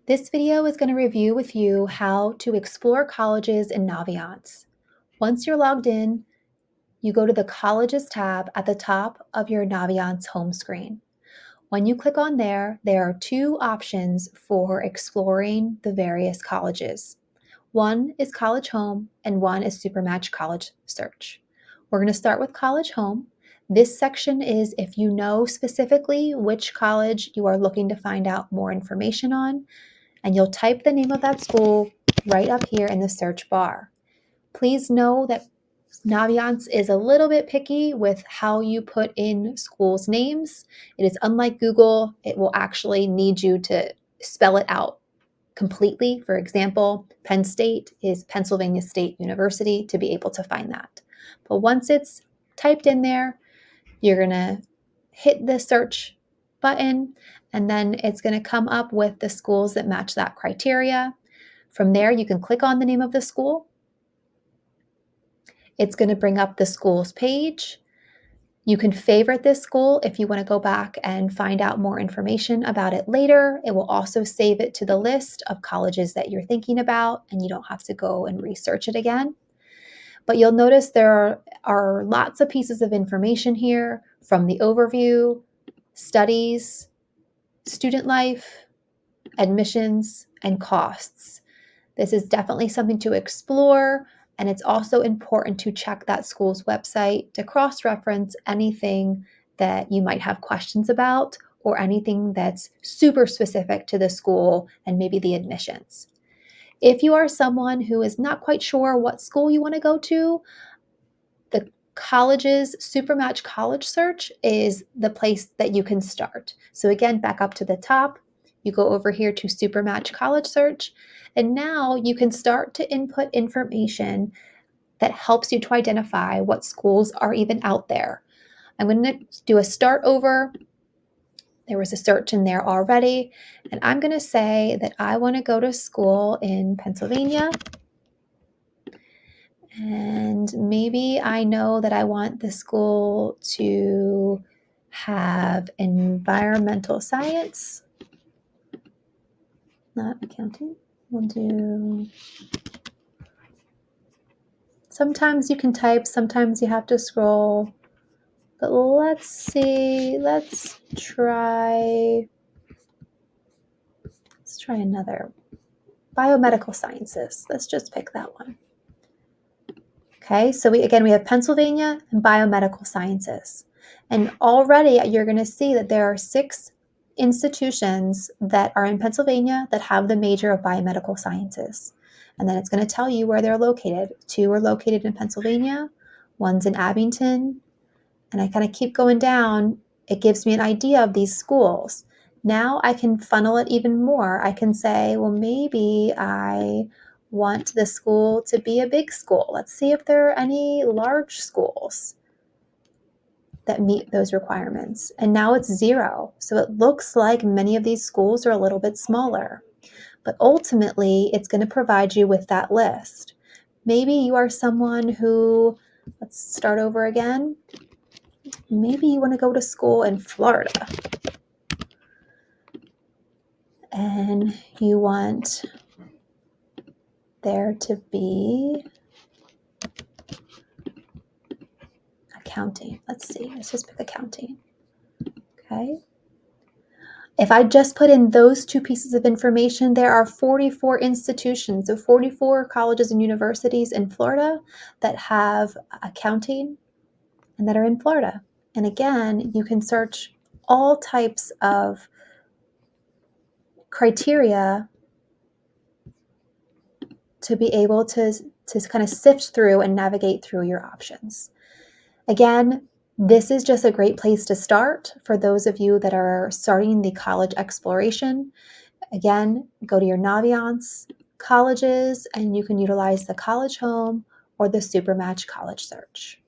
This video is going to review with you how to explore colleges in Naviance. Once you're logged in, you go to the Colleges tab at the top of your Naviance home screen. When you click on there are two options for exploring the various colleges. One is College Home and one is Supermatch College Search. We're going to start with College Home. This section is if you know specifically which college you are looking to find out more information on, and you'll type the name of that school right up here in the search bar. Please know that Naviance is a little bit picky with how you put in schools' names. It is unlike Google. It will actually need you to spell it out completely. For example, Penn State is Pennsylvania State University to be able to find that. But once it's typed in there, you're going to hit the search button, and then it's going to come up with the schools that match that criteria. From there, you can click on the name of the school. It's going to bring up the schools page. You can favorite this school if you want to go back and find out more information about it later. It will also save it to the list of colleges that you're thinking about, and you don't have to go and research it again. But you'll notice there are lots of pieces of information here, from the overview, studies, student life, admissions, and costs. This is definitely something to explore, and it's also important to check that school's website to cross-reference anything that you might have questions about or anything that's super specific to the school and maybe the admissions. If you are someone who is not quite sure what school you want to go to, the college's Supermatch College Search is the place that you can start. So again, back up to the top, you go over here to Supermatch College Search, and now you can start to input information that helps you to identify what schools are even out there. I'm going to do a start over. There was a search in there already, and I'm going to say that I want to go to school in Pennsylvania. And maybe I know that I want the school to have environmental science, not accounting. We'll do, sometimes you can type, sometimes you have to scroll, but let's see, let's try another. Biomedical sciences, let's just pick that one. Okay, so we have Pennsylvania and biomedical sciences. And already you're going to see that there are 6 institutions that are in Pennsylvania that have the major of biomedical sciences. And then it's going to tell you where they're located. 2 are located in Pennsylvania, one's in Abington. And I kind of keep going down. It gives me an idea of these schools. Now I can funnel it even more. I can say, well, maybe I want the school to be a big school. Let's see if there are any large schools that meet those requirements. And now it's 0. So it looks like many of these schools are a little bit smaller. But ultimately, it's going to provide you with that list. Maybe you are someone who, let's start over again. Maybe you want to go to school in Florida. And you want there to be accounting. Let's see, let's just pick accounting. Okay. If I just put in those 2 pieces of information, there are 44 institutions, so 44 colleges and universities in Florida that have accounting and that are in Florida. And again, you can search all types of criteria to be able to kind of sift through and navigate through your options. Again, this is just a great place to start for those of you that are starting the college exploration. Again, go to your Naviance colleges and you can utilize the College Home or the Supermatch College Search.